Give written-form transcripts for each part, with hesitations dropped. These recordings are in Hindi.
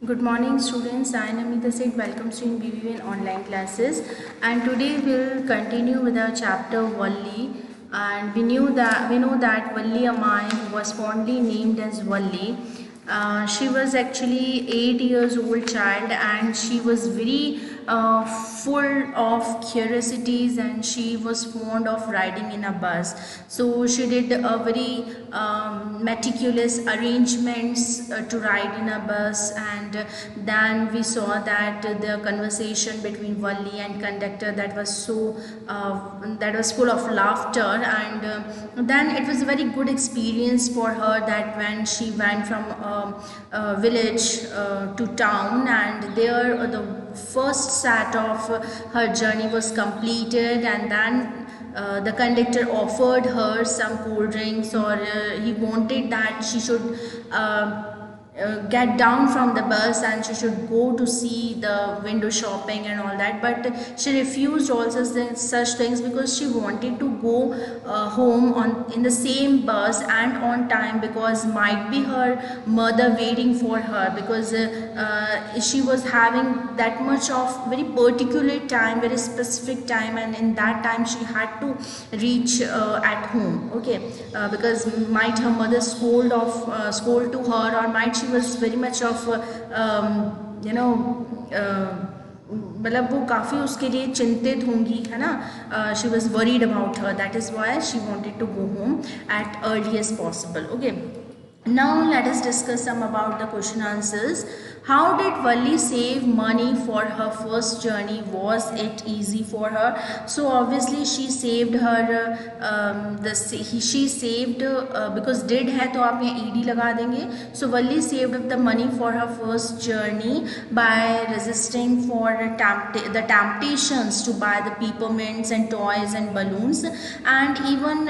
Good morning, students. I am Namita Seth. Welcome to in BBN online classes. And today we'll continue with our chapter Valli. And we know that Valli Amai was fondly named as Valli. She was actually 8 years old child, and she was very full of curiosities, and she was fond of riding in a bus. So she did a very meticulous arrangements to ride in a bus, and then we saw that the conversation between Valli and conductor that was full of laughter, and then it was a very good experience for her that when she went from village to town, and there the first set of her journey was completed, and then the conductor offered her some cold drinks, or he wanted that she should get down from the bus and she should go to see the window shopping and all that, but she refused also such things because she wanted to go home on in the same bus and on time, because might be her mother waiting for her, because she was having that much of very particular time, very specific time, and in that time she had to reach at home. Okay, because might her mother scold to her, or might she was very much of you know मतलब वो काफ़ी उसके लिए चिंतित होंगी, है ना. She was worried about her, that is why she wanted to go home at earliest possible. Okay, now let us discuss some about the question answers. How did Valli save money for her first journey? Was it easy for her? So obviously she saved her she saved because did है तो आप यहाँ ed लगा देंगे. So Valli saved up the money for her first journey by resisting for the temptations to buy the peppermints and toys and balloons, and even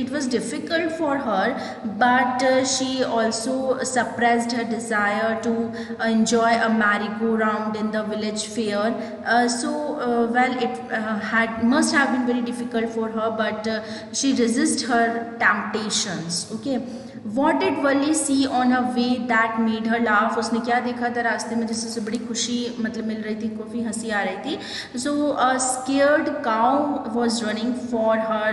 it was difficult for her, but she also suppressed her desire to enjoy a merry-go-round in the village fair. Well, it must have been very difficult for her, but she resisted her temptations. Okay, what did Valli see on her way that made her laugh? उसने क्या देखा था रास्ते में जिससे बड़ी खुशी मतलब मिल रही थी, काफ़ी हंसी आ रही थी. So a scared cow was running for her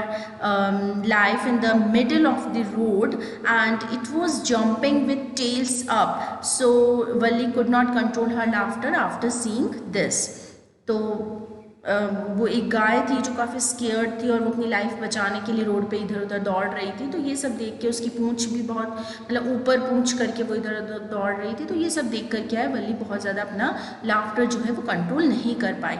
life in the middle of the road, and it was jumping with tails up. So Valli could not control her laughter after seeing this. तो वो एक गाय थी जो काफ़ी स्केयर्ड थी, और वो अपनी लाइफ बचाने के लिए रोड पे इधर उधर दौड़ रही थी. तो ये सब देख के उसकी पूंछ भी बहुत मतलब ऊपर पूंछ करके वो इधर उधर दौड़ रही थी. तो ये सब देख कर क्या है, वल्ली बहुत ज़्यादा अपना लाफ्टर जो है वो कंट्रोल नहीं कर पाई.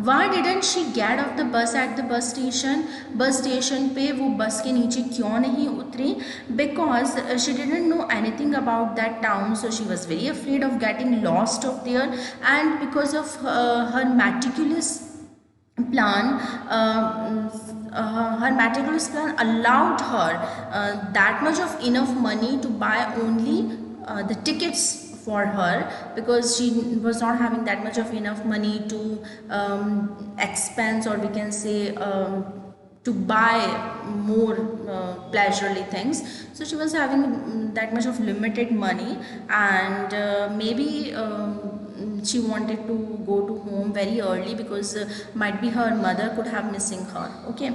Why didn't she get off the bus at the bus station? Bus station पे वो बस के नीचे क्यों नहीं उतरी? Because she didn't know anything about that town, so she was very afraid of getting lost of there, and because of her meticulous plan, her meticulous plan allowed her that much of enough money to buy only the tickets for her, because she was not having that much of enough money to expense, or we can say to buy more pleasurely things. So she was having that much of limited money, and maybe she wanted to go to home very early, because might be her mother could have missing her. Okay,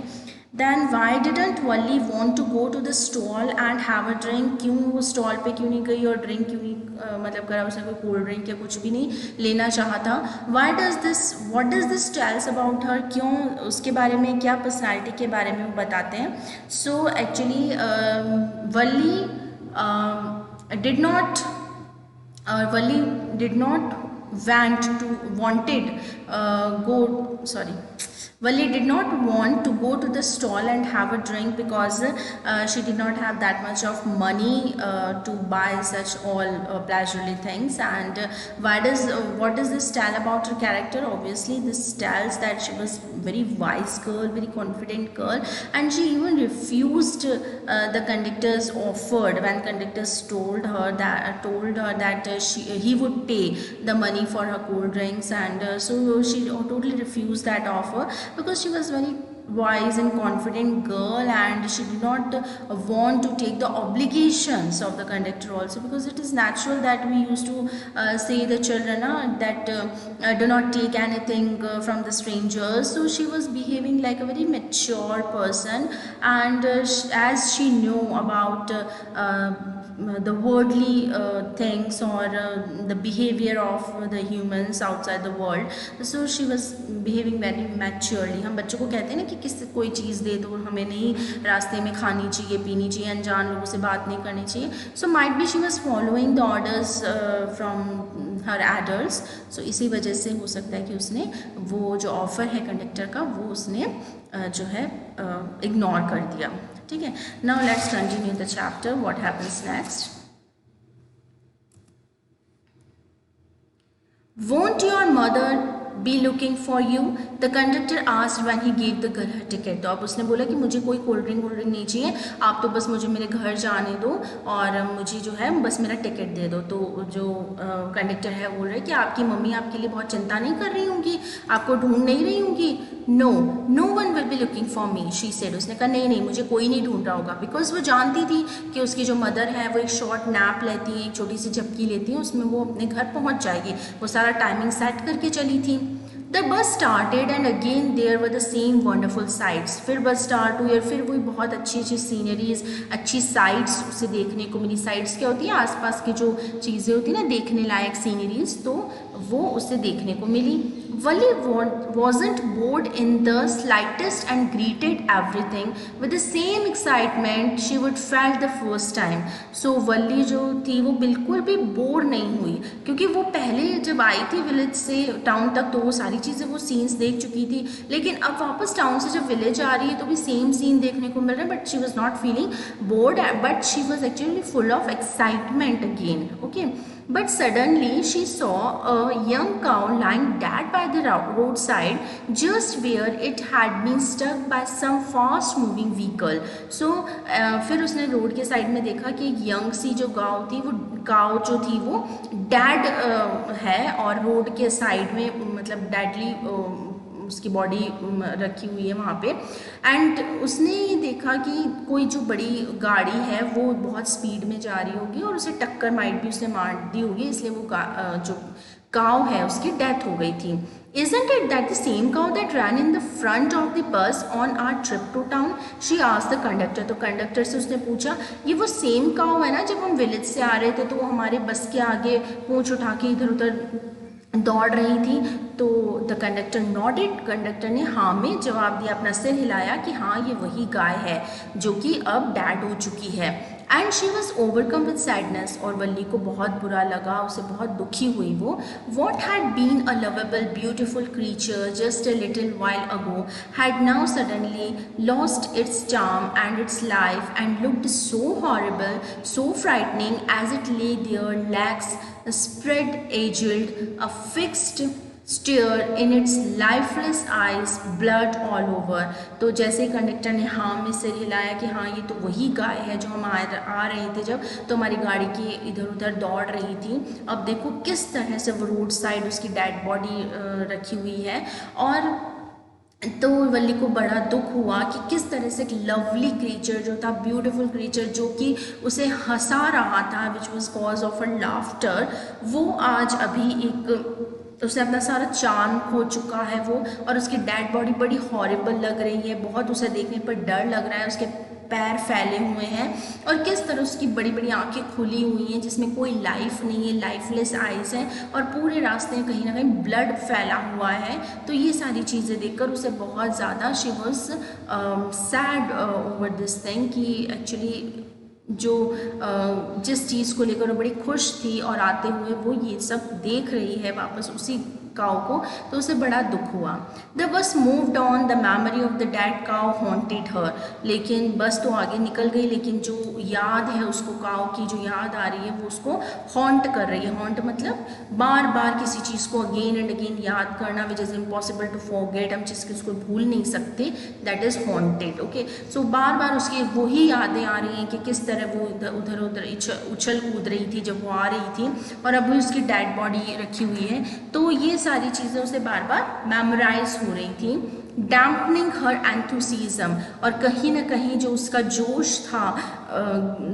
then why didn't Valli want to go to the stall and have a drink? क्यों वो स्टॉल पे क्यों नहीं गई और ड्रिंक क्यों नहीं मतलब करा, उसने कोई कोल्ड ड्रिंक या कुछ भी नहीं लेना चाहा था. what does this tells about her? क्यों उसके बारे में, क्या पर्सनालिटी के बारे में वो बताते हैं. So actually Valli did not Valli did not want to go to the stall and have a drink, because she did not have that much of money to buy such all pleasurely things. And what does this tell about her character? Obviously this tells that she was very wise girl, very confident girl, and she even refused the conductor's offered when conductors told her that he would pay the money for her cold drinks, and so she totally refused that offer, because she was very wise and confident girl, and she did not want to take the obligations of the conductor also, because it is natural that we used to say the children that do not take anything from the strangers. So she was behaving like a very mature person, and as she knew about the worldly things, or the behavior of the humans outside the world, so she was behaving very maturely. हम बच्चों को कहते हैं ना कि किस कोई चीज़ दे दो, हमें नहीं रास्ते में खानी चाहिए, पीनी चाहिए, अनजान लोगों से बात नहीं करनी चाहिए. So might be she was following the orders from her adults. So इसी वजह से हो सकता है कि उसने वो जो ऑफ़र है कंडक्टर का वो उसने जो है इग्नोर कर दिया. ठीक है. Now let's continue the chapter. What happens next. Won't your mother be looking for you? The conductor asked when he gave the girl her ticket. तो अब उसने बोला कि मुझे कोई कोल्ड ड्रिंक नहीं चाहिए, आप तो बस मुझे मेरे घर जाने दो और मुझे जो है बस मेरा टिकट दे दो. तो जो कंडक्टर है बोल रहा है कि आपकी मम्मी आपके लिए बहुत चिंता नहीं कर रही होंगी, आपको ढूंढ नहीं रही होंगी. No one will be looking for me, she said. उसने कहा नहीं मुझे कोई नहीं ढूंढ रहा होगा, बिकॉज वो जानती थी कि उसकी जो मदर है वो एक शॉर्ट नैप लेती हैं, एक छोटी सी झपकी लेती हैं, उसमें वो अपने घर पहुंच जाएगी. वो सारा टाइमिंग सेट करके चली थी. The bus started and again there were the same wonderful sights. फिर बस स्टार्ट हुई और फिर वही बहुत अच्छी अच्छी सीनरीज, अच्छी साइट्स उसे देखने को मिली. साइट्स क्या होती है? आसपास की जो चीज़ें होती हैं ना देखने लायक सीनरीज, तो वो उसे देखने को मिली. Wally wasn't bored in the slightest and greeted everything with the same excitement she would felt the first time. So वल्ली जो थी वो बिल्कुल भी बोर नहीं हुई, क्योंकि वो पहले जब आई थी विलेज से टाउन तक तो वो सारी चीज़ें वो सीन्स देख चुकी थी, लेकिन अब वापस टाउन से जब विलेज आ रही है तो भी सेम सीन देखने को मिल रहा है. But she was not feeling board, but she was actually full of excitement again. Okay. But suddenly she saw a young cow lying dead by the roadside, just where it had been struck by some fast moving vehicle. So फिर उसने रोड के साइड में देखा कि एक यंग सी जो काव जो थी वो डेड है, और रोड के साइड में मतलब डेडली उसकी बॉडी रखी हुई है वहाँ पे. एंड उसने ये देखा कि कोई जो बड़ी गाड़ी है वो बहुत स्पीड में जा रही होगी और उसे टक्कर माइट भी उसने मार दी होगी, इसलिए वो जो काव है उसकी डेथ हो गई थी. Isn't it that the same cow that ran in the front of the bus on our trip to town? She asked the conductor. तो कंडक्टर से उसने पूछा ये वो सेम काव है ना जब हम विलेज से आ रहे थे तो वो हमारे बस के आगे पूंछ उठा के इधर उधर दौड़ रही थी. तो द कंडक्टर नॉडेड. कंडक्टर ने हाँ में जवाब दिया, अपना सिर हिलाया कि हाँ ये वही गाय है जो कि अब डेड हो चुकी है. And she was overcome with sadness. और वल्ली को बहुत बुरा लगा, उसे बहुत दुखी हुई वो. What had been a lovable beautiful creature just a little while ago had now suddenly lost its charm and its life and looked so horrible, so frightening as it lay there legs spread aged, a fixed stare in its lifeless eyes, blood all over. तो जैसे ही कंडक्टर ने हाँ में सिर हिलाया कि हाँ ये तो वही गाय है जो हम आ रहे थे जब तो हमारी गाड़ी की इधर उधर दौड़ रही थी, अब देखो किस तरह से वो रोड साइड उसकी डेड बॉडी रखी हुई है. और तो वल्ली को बड़ा दुख हुआ कि किस तरह से एक लवली क्रीचर जो था, ब्यूटीफुल क्रीचर जो कि उसे हंसा रहा था, which was cause of a laughter, वो आज अभी एक उसने अपना सारा चार्म खो चुका है वो, और उसकी डेड बॉडी बड़ी हॉरिबल लग रही है, बहुत उसे देखने पर डर लग रहा है. उसके पैर फैले हुए हैं और किस तरह उसकी बड़ी बड़ी आंखें खुली हुई हैं जिसमें कोई लाइफ नहीं है, लाइफलेस आइज़ हैं, और पूरे रास्ते में कहीं ना कहीं ब्लड फैला हुआ है. तो ये सारी चीज़ें देखकर उसे बहुत ज़्यादा she was sad over this thing कि एक्चुअली जो जिस चीज़ को लेकर वो बड़ी खुश थी और आते हुए वो ये सब देख रही है वापस उसी काव को, तो उसे बड़ा दुख हुआ. The bus moved on, the memory of the dead काव हॉन्टेड हर. लेकिन बस तो आगे निकल गई, लेकिन जो याद है उसको, काव की जो याद आ रही है वो उसको हॉन्ट कर रही है. हॉन्ट मतलब बार बार किसी चीज़ को अगेन एंड अगेन याद करना, which is impossible to forget. हम जिस चीज़ को भूल नहीं सकते, that is haunted. Okay. So बार बार उसकी वही यादें आ रही हैं कि किस तरह वो उधर उधर उछल कूद रही थी जब वो आ रही थी, और अभी उसकी डेड बॉडी रखी हुई है. तो ये सारी चीज़ें उसे बार बार मेमोराइज हो रही थी. डैम्पनिंग हर एंथुसिज्म, और कहीं ना कहीं जो उसका जोश था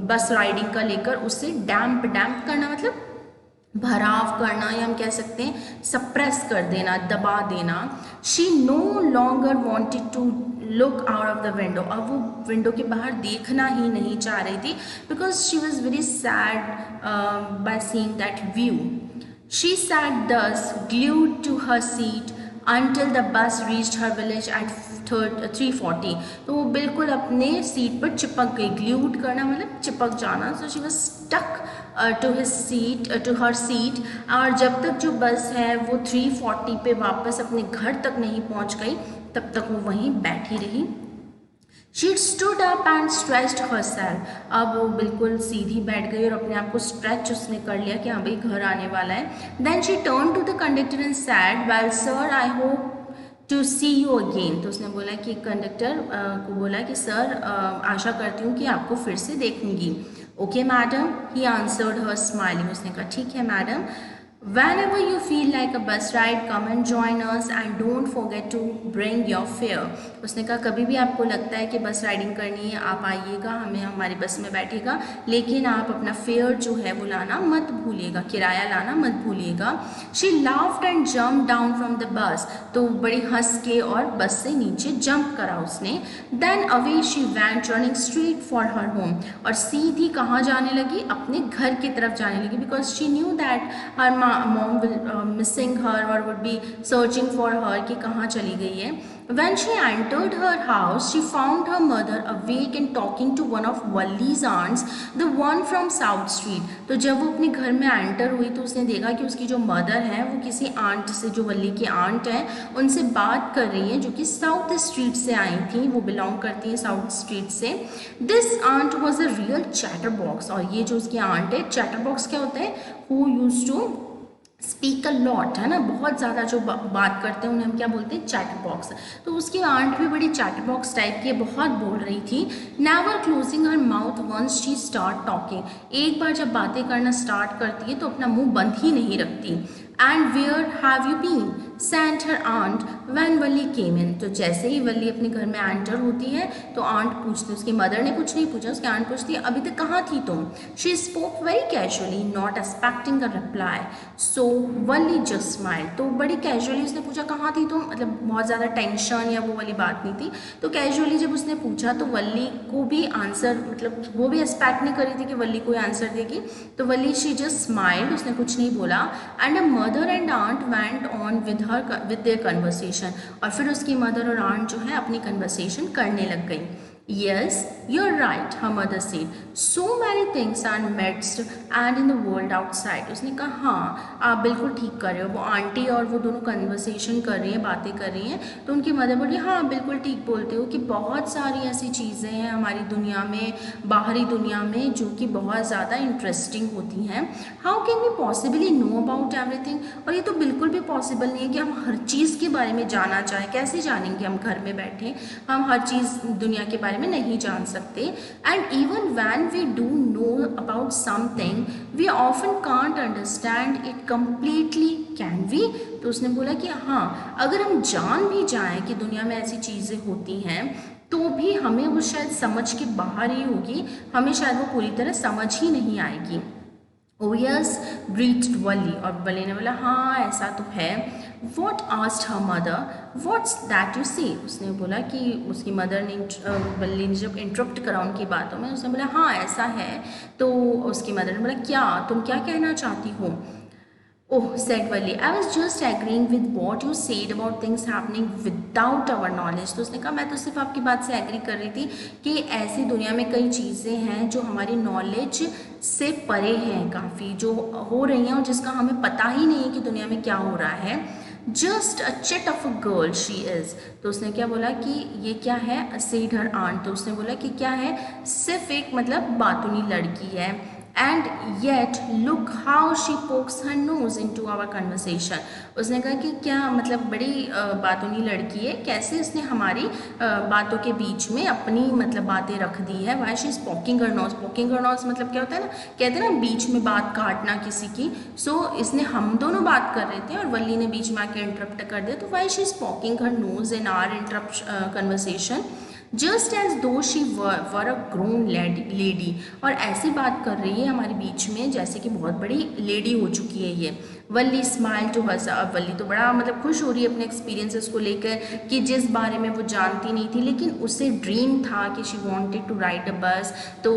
बस राइडिंग का लेकर, उसे डैम्प करना मतलब भराव करना, या हम कह सकते हैं सप्रेस कर देना, दबा देना। She no longer wanted to look out of the window, अब वो विंडो के बाहर देखना ही नहीं चाह रही थी, because she was very sad by seeing that view. She sat thus glued to her seat until the bus reached her village at 3:40, तो वो बिल्कुल अपने सीट पर चिपक गई। ग्लूड करना मतलब चिपक जाना। So she was stuck to his seat, to her seat, और जब तक जो बस है वो 3:40 पे वापस अपने घर तक नहीं पहुंच गई, तब तक वो वहीं बैठी रही। She stood up and stretched herself, अब वो बिल्कुल सीधी बैठ गई और अपने आप को स्ट्रेच उसने कर लिया कि हाँ भाई घर आने वाला है। Then she turned to the conductor and said, "Well sir, I hope to see you again." तो उसने बोला कि कंडक्टर को बोला कि सर आशा करती हूँ कि आपको फिर से देखूंगी। Okay madam, he answered her smiling, उसने कहा ठीक है madam. Whenever you feel like a bus ride, come and join us and don't forget to bring your fare. उसने कहा कभी भी आपको लगता है कि बस राइडिंग करनी है, आप आइएगा, हमें हमारी बस में बैठिएगा, लेकिन आप अपना फेयर जो है वो लाना मत भूलिएगा, किराया लाना मत भूलिएगा। She laughed and jumped down from the bus, तो बड़ी हंस के और बस से नीचे जंप करा उसने। Then away she went running straight for her home, और सीधी कहाँ जाने लगी? अपने घर की तरफ जाने लगी, because she knew that her mom will missing her or would be searching for her कि कहाँ चली गई है। When she entered her house, she found her mother awake and talking to one of Wally's aunts, the one from South Street. तो जब वो अपने घर में एंटर हुई तो उसने देखा कि उसकी जो मदर है वो किसी आंट से, जो वल्ली की आंट है, उनसे बात कर रही है, जो कि साउथ स्ट्रीट से आई थी, वो बिलोंग करती है साउथ स्ट्रीट से। This aunt was a real chatterbox, और ये जो उसकी आंट है, चैटर बॉक्स क्या होता है? Who use to speak a lot, है ना, बहुत ज़्यादा जो बात करते हैं उन्हें हम क्या बोलते हैं? Chatter box. तो उसकी आंट भी बड़ी चैटर बॉक्स टाइप की, बहुत बोल रही थी। Never closing her mouth once she start talking, एक बार जब बातें करना स्टार्ट करती है तो अपना मुंह बंद ही नहीं रखती। And where have you been sent her aunt when Valli came in, तो जैसे ही वल्ली अपने घर में एंटर होती है तो आंट पूछती, उसकी मदर ने कुछ नहीं पूछा, उसकी आंट पूछती है अभी तक कहाँ थी तुम? She spoke very casually not expecting a reply, so Valli just smile, तो बड़ी कैजुअली उसने पूछा कहाँ थी तुम, मतलब बहुत ज़्यादा टेंशन या वो वाली बात नहीं थी। तो कैजुअली जब उसने पूछा तो वल्ली को भी आंसर, मतलब वो भी एक्सपेक्ट नहीं करी थी कि वल्ली कोई आंसर देगी, तो वल्ली शी जस्ट स्माइल्ड, उसने कुछ नहीं बोला। And a mother and aunt went on with their conversation, और फिर उसकी मदर और आंट जो है अपनी कन्वर्सेशन करने लग गई। Yes, you're right, her mother said. So many things are midst and in the world outside. उसने कहा हाँ आप बिल्कुल ठीक कर रहे हो। वो आंटी और वो दोनों कन्वर्सेशन कर रही हैं, बातें कर रही हैं, तो उनकी मदर बोली हाँ बिल्कुल ठीक बोलते हो कि बहुत सारी ऐसी चीज़ें हैं हमारी दुनिया में, बाहरी दुनिया में, जो कि बहुत ज़्यादा इंटरेस्टिंग होती हैं। How can we possibly know about everything, और ये तो बिल्कुल भी पॉसिबल नहीं है कि हम हर चीज़ के बारे में जानना चाहें। कैसे जानेंगे? हम घर में बैठे हम हर चीज़ दुनिया के बारे में नहीं जान सकते। And even when we do know about something we often can't understand it completely, can we? तो उसने बोला कि हाँ अगर हम जान भी जाएं कि दुनिया में ऐसी चीज़ें होती हैं तो भी हमें वो शायद समझ के बाहर ही होगी, हमें शायद वो पूरी तरह समझ ही नहीं आएगी। Oh yes, breathed वली, और वली ने बोला हाँ ऐसा तो है। What asked her mother? What's that you say? उसने बोला कि उसकी मदर ने, वली ने जब इंटरप्ट करा उनकी बातों में, उसने बोला हाँ ऐसा है। तो उसकी मदर ने बोला क्या, तुम क्या कहना चाहती हो? Oh, said Valli, I was just agreeing with what you said about things happening without our knowledge. तो उसने कहा मैं तो सिर्फ आपकी बात से एग्री कर रही थी कि ऐसी दुनिया में कई चीज़ें हैं जो हमारी नॉलेज से परे हैं, काफ़ी जो हो रही हैं और जिसका हमें पता ही नहीं है कि दुनिया में क्या हो रहा है। Just a chit of a girl she is, तो उसने क्या बोला कि ये क्या है? सेड हर आंट, तो उसने बोला कि क्या है? सिर्फ एक मतलब बातूनी लड़की है। And yet look how she pokes her nose into our conversation. उसने कहा कि क्या मतलब बड़ी बातूनी लड़की है, कैसे उसने हमारी बातों के बीच में अपनी मतलब बातें रख दी है। Y she is poking her knows, poking her knows मतलब क्या होता है ना, कहते हैं ना बीच में बात काटना किसी की। सो इसने, हम दोनों बात कर रहे थे और वल्ली ने बीच में आके इंटरप्ट कर दिया, तो why she is poking her nose in or interrupt conversation just as though she were a grown lady. और ऐसी बात कर रही है हमारे बीच में जैसे कि बहुत बड़ी लेडी हो चुकी है ये। वल्ली स्माइल टू हर्स, अब वल्ली तो बड़ा मतलब खुश हो रही है अपने एक्सपीरियंसेस को लेकर कि जिस बारे में वो जानती नहीं थी, लेकिन उसे ड्रीम था कि she wanted to ride a bus, तो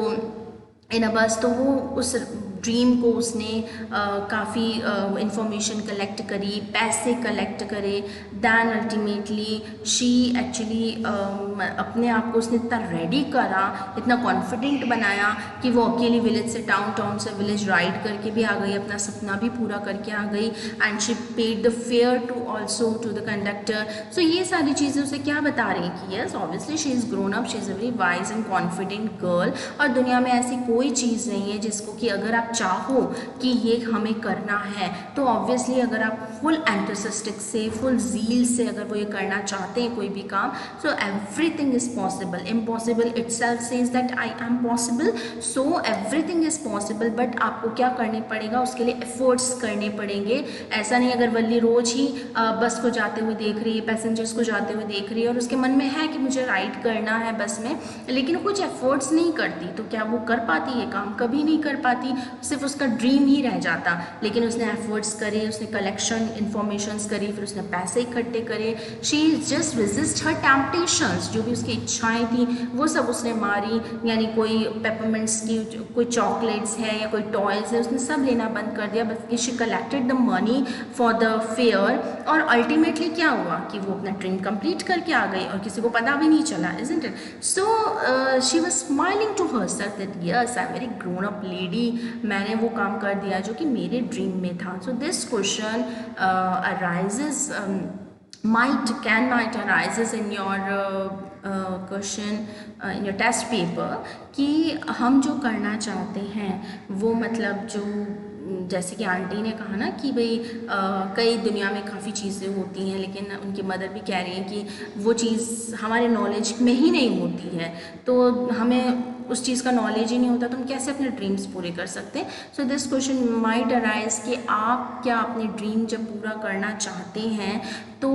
इन अ बस। तो वो उस ड्रीम को उसने काफ़ी इंफॉर्मेशन कलेक्ट करी, पैसे कलेक्ट करे, दैन अल्टीमेटली शी एक्चुअली अपने आप को उसने इतना रेडी करा, इतना कॉन्फिडेंट बनाया कि वो अकेली विलेज से टाउन, टाउन से विलेज राइड करके भी आ गई, अपना सपना भी पूरा करके आ गई। And she paid the fare to also to the conductor. सो ये सारी चीज़ें उसे क्या बता रही हैं कि yes obviously she is grown up, she is a very wise and confident girl. और दुनिया में ऐसी कोई चीज़ नहीं है जिसको कि अगर आप चाहो कि ये हमें करना है तो ऑब्वियसली अगर आप फुल एंथुसियास्टिक से, फुल ज़ील से अगर वो ये करना चाहते हैं कोई भी काम, so everything is possible. Impossible itself says that I am possible, so everything is possible. But आपको क्या करने पड़ेगा, उसके लिए एफर्ट्स करने पड़ेंगे। ऐसा नहीं अगर वल्ली रोज़ ही बस को जाते हुए देख रही है, पैसेंजर्स को जाते हुए देख रही है और उसके मन में है कि मुझे राइड करना है बस में, लेकिन वो कुछ एफर्ट्स नहीं करती, तो क्या वो कर पाती ये काम? कभी नहीं कर पाती, सिर्फ उसका ड्रीम ही रह जाता। लेकिन उसने एफर्ट्स करे, उसने कलेक्शन इन्फॉर्मेशंस करी, फिर उसने पैसे इकट्ठे करे। She just resist her temptations, जो भी उसकी इच्छाएं थी वो सब उसने मारी। यानी कोई पेपरमेंट्स की कोई चॉकलेट्स है या कोई टॉयज़ है, उसने सब लेना बंद कर दिया, बल्कि she collected the money for the fair. और अल्टीमेटली क्या हुआ कि वो अपना ड्रीम कंप्लीट करके आ गई और किसी को पता भी नहीं चला, isn't it? So she was smiling to herself that yes, I'm very grown up lady, मैंने वो काम कर दिया जो कि मेरे ड्रीम में था। So this question arises might arises in your question in your test paper कि हम जो करना चाहते हैं वो मतलब जो जैसे कि आंटी ने कहा ना कि भाई कई दुनिया में काफ़ी चीज़ें होती हैं, लेकिन उनकी मदर भी कह रही हैं कि वो चीज़ हमारे नॉलेज में ही नहीं होती है, तो हमें उस चीज़ का नॉलेज ही नहीं होता तो हम कैसे अपने ड्रीम्स पूरे कर सकते हैं। So this question might arise कि आप क्या अपने ड्रीम जब पूरा करना चाहते हैं तो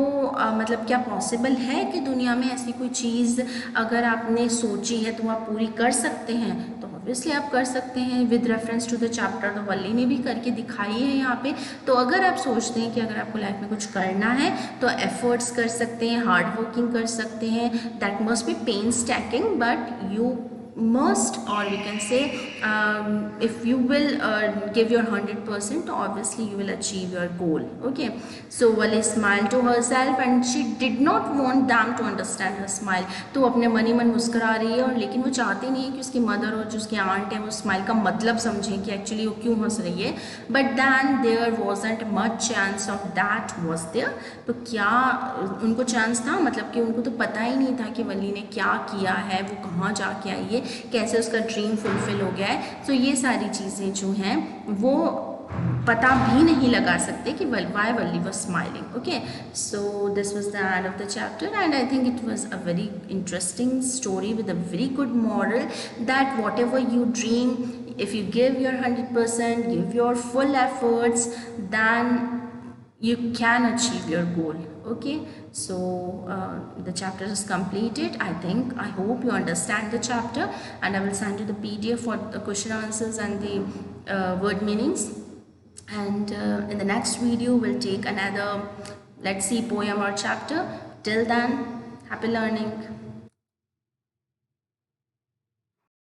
मतलब क्या पॉसिबल है कि दुनिया में ऐसी कोई चीज़ अगर आपने सोची है तो आप पूरी कर सकते हैं? तो ऑब्वियसली आप कर सकते हैं। With reference to the chapter तो वल्ली ने भी करके दिखाई है यहाँ पे। तो अगर आप सोचते हैं कि अगर आपको लाइफ में कुछ करना है तो एफर्ट्स कर सकते हैं, हार्ड वर्किंग कर सकते हैं, that must be pen stacking, but you must, or we can say if you will give your 100%, obviously you will achieve your goal. Okay, so Wali smiled to herself and she did not want them to understand her smile. तो अपने मन ही मन मुस्कुरा रही है और लेकिन वो चाहती नहीं है कि उसकी मदर और जो उसकी आंट है वो स्माइल का मतलब समझें कि एक्चुअली वो क्यों हंस रही है। But then there wasn't much chance of that was there. तो क्या उनको चांस था, मतलब कि उनको तो पता ही नहीं था कि वली ने क्या किया है, वो कहाँ जाके आई है, कैसे उसका ड्रीम फुलफिल हो गया है। सो ये सारी चीज़ें जो हैं वो पता भी नहीं लगा सकते कि why Valli was smiling. Okay, so this was the end of the chapter and I think it was a very interesting story with a very good moral that whatever you dream, if you give your 100%, give your full efforts, then you can achieve your goal. Okay, so the chapter is completed. I hope you understand the chapter, and I will send you the PDF for the question answers and the word meanings. And in the next video we'll take another, let's see, poem or chapter. Till then, happy learning.